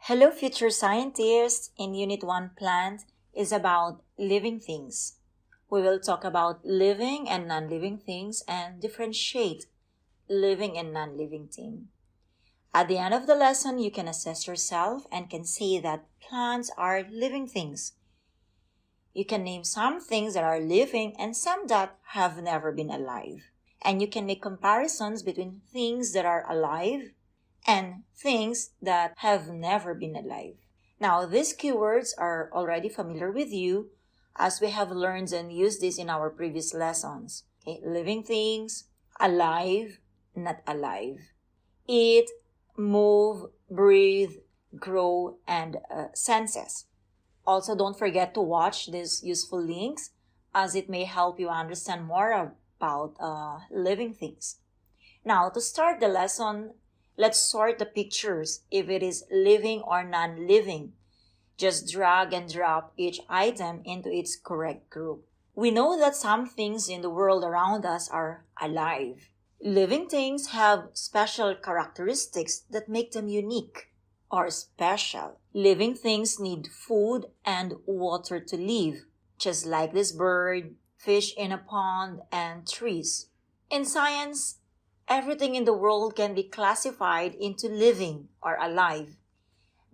Hello, future scientists! In Unit 1, Plant is about living things. We will talk about living and non-living things and differentiate living and non-living thing. At the end of the lesson, you can assess yourself and can see that plants are living things. You can name some things that are living and some that have never been alive. And you can make comparisons between things that are alive and things that have never been alive. Now, these keywords are already familiar with you as we have learned and used this in our previous lessons. Okay? Living things, alive, not alive. Eat, move, breathe, grow, and senses. Also, don't forget to watch these useful links as it may help you understand more about living things. Now, to start the lesson, let's sort the pictures if it is living or non-living. Just drag and drop each item into its correct group. We know that some things in the world around us are alive. Living things have special characteristics that make them unique or special. Living things need food and water to live, just like this bird, fish in a pond, and trees. In science, everything in the world can be classified into living or alive,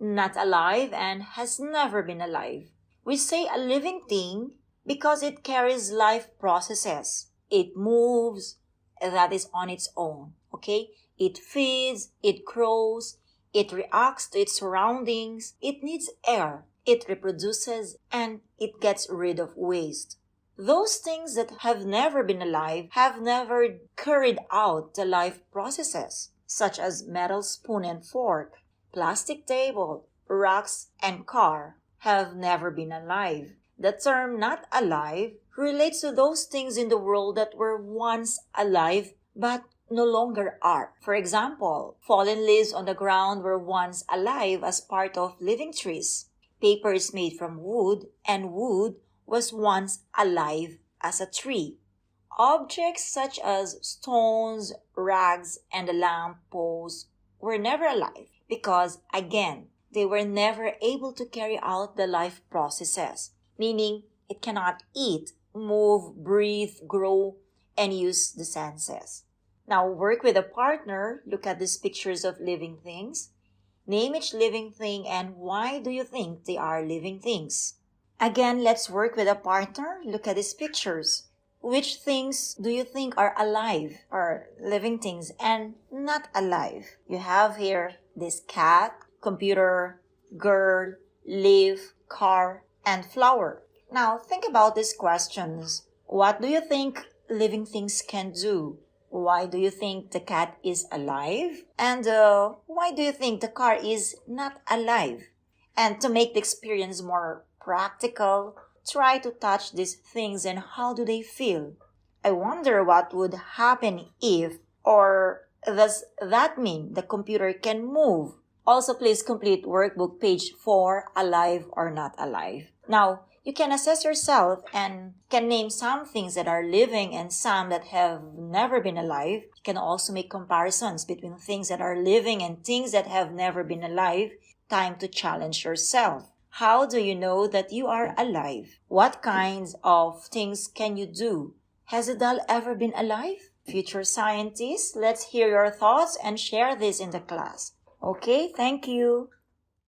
not alive and has never been alive. We say a living thing because it carries life processes. It moves, that is on its own, okay? It feeds, it grows, it reacts to its surroundings, it needs air, it reproduces, and it gets rid of waste. Those things that have never been alive have never carried out the life processes, such as metal spoon and fork, plastic table, rocks, and car, have never been alive. The term not alive relates to those things in the world that were once alive but no longer are. For example, fallen leaves on the ground were once alive as part of living trees. Paper is made from wood, and wood was once alive as a tree. Objects such as stones, rags, and a lamp post were never alive because, again, they were never able to carry out the life processes, meaning it cannot eat, move, breathe, grow, and use the senses. Now, work with a partner. Look at these pictures of living things. Name each living thing and why do you think they are living things? Again, let's work with a partner. Look at these pictures. Which things do you think are alive or living things and not alive? You have here this cat, computer, girl, leaf, car, and flower. Now, think about these questions. What do you think living things can do? Why do you think the cat is alive? And why do you think the car is not alive? And to make the experience more practical, try to touch these things and how do they feel? I wonder what would happen if, or does that mean the computer can move? Also, please complete workbook page 4, alive or not alive. Now, you can assess yourself and can name some things that are living and some that have never been alive. You can also make comparisons between things that are living and things that have never been alive. Time to challenge yourself. How do you know that you are alive? What kinds of things can you do? Has a doll ever been alive? Future scientists, let's hear your thoughts and share this in the class. Okay, thank you.